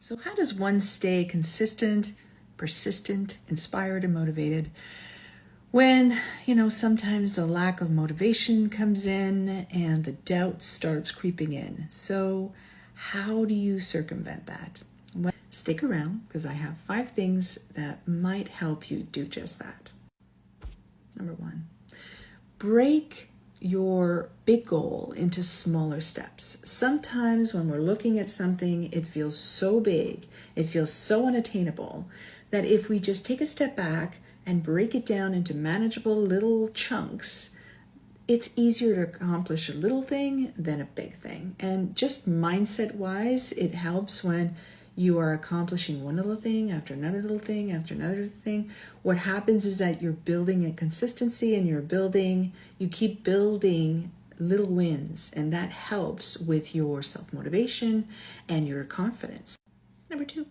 So how does one stay consistent, persistent, inspired, and motivated when, sometimes the lack of motivation comes in and the doubt starts creeping in? So how do you circumvent that? Well, stick around because I have 5 things that might help you do just that. Number 1, break your big goal into smaller steps. Sometimes when we're looking at something, it feels so big, it feels so unattainable, that if we just take a step back and break it down into manageable little chunks, it's easier to accomplish a little thing than a big thing. And just mindset-wise, it helps when you are accomplishing one little thing after another little thing after another thing. What happens is that you're building a consistency and you keep building little wins, and that helps with your self-motivation and your confidence. Number 2,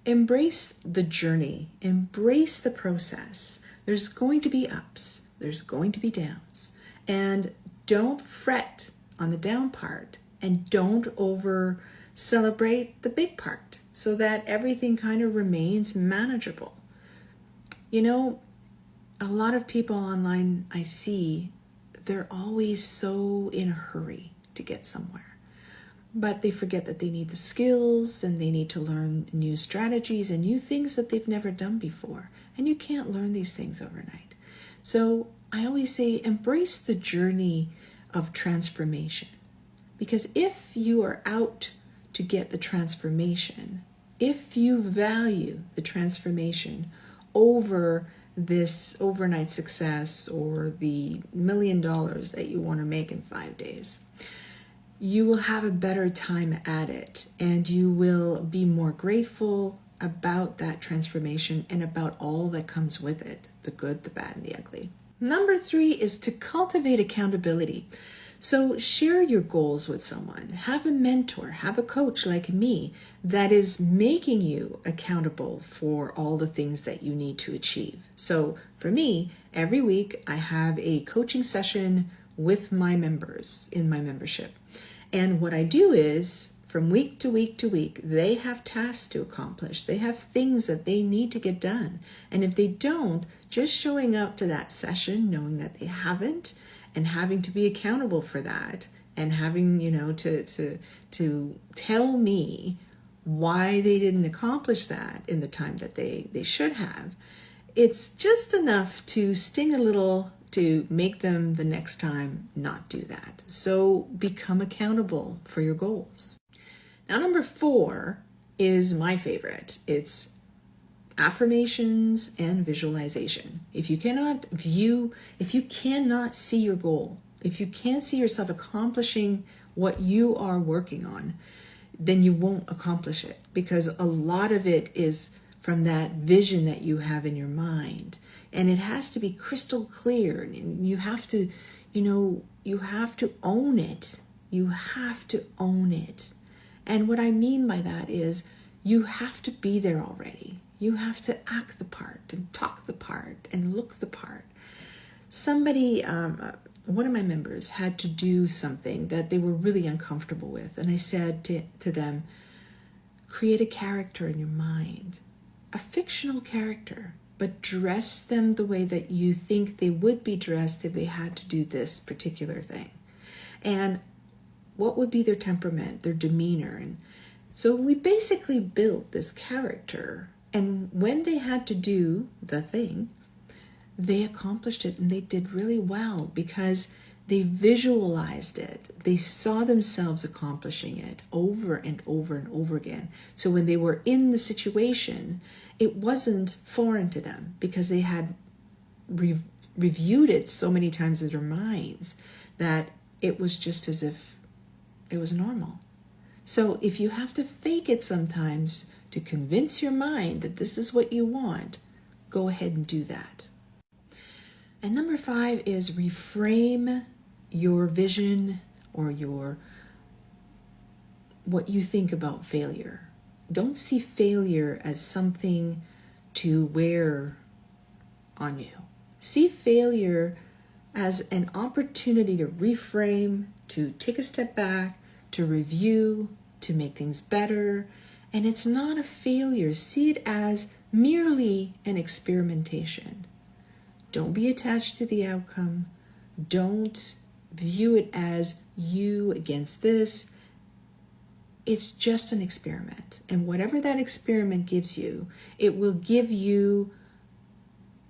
embrace the journey, embrace the process. There's going to be ups, there's going to be downs, and don't fret on the down part and don't celebrate the big part so that everything kind of remains manageable. A lot of people online I see, they're always so in a hurry to get somewhere, but they forget that they need the skills and they need to learn new strategies and new things that they've never done before. And you can't learn these things overnight. So I always say, embrace the journey of transformation, because if you are out to get the transformation, if you value the transformation over this overnight success or the $1 million that you want to make in 5 days, you will have a better time at it and you will be more grateful about that transformation and about all that comes with it, the good, the bad, and the ugly. Number 3 is to cultivate accountability. So share your goals with someone. Have a mentor, have a coach like me that is making you accountable for all the things that you need to achieve. So for me, every week I have a coaching session with my members in my membership. And what I do is, from week to week to week, they have tasks to accomplish. They have things that they need to get done. And if they don't, just showing up to that session, knowing that they haven't, and having to be accountable for that, and having, to tell me why they didn't accomplish that in the time that they should have, it's just enough to sting a little to make them the next time not do that. So become accountable for your goals. Now, number 4 is my favorite. It's affirmations and visualization. If you cannot see your goal, if you can't see yourself accomplishing what you are working on, then you won't accomplish it, because a lot of it is from that vision that you have in your mind, and it has to be crystal clear, and you have to own it. You have to own it. And what I mean by that is you have to be there already. You have to act the part and talk the part and look the part. Somebody, one of my members had to do something that they were really uncomfortable with. And I said to them, create a character in your mind, a fictional character, but dress them the way that you think they would be dressed if they had to do this particular thing. And what would be their temperament, their demeanor. And so we basically built this character. And when they had to do the thing, they accomplished it, and they did really well because they visualized it. They saw themselves accomplishing it over and over and over again. So when they were in the situation, it wasn't foreign to them because they had reviewed it so many times in their minds that it was just as if it was normal. So if you have to fake it sometimes to convince your mind that this is what you want, go ahead and do that. And number 5 is reframe your vision or what you think about failure. Don't see failure as something to wear on you. See failure as an opportunity to reframe, to take a step back, to review, to make things better, And it's not a failure. See it as merely an experimentation. Don't be attached to the outcome. Don't view it as you against this. It's just an experiment. And whatever that experiment gives you, it will give you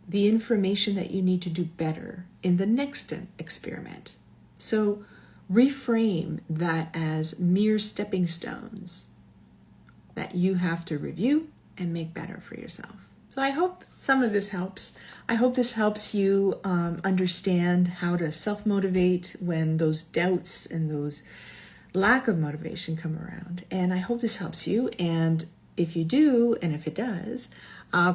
the information that you need to do better in the next experiment. So reframe that as mere stepping stones that you have to review and make better for yourself. So I hope some of this helps. I hope this helps you understand how to self-motivate when those doubts and those lack of motivation come around. And I hope this helps you. And if you do, and if it does,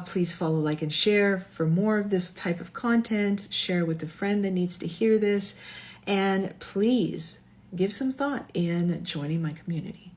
please follow, like, and share for more of this type of content. Share with a friend that needs to hear this. And please give some thought in joining my community.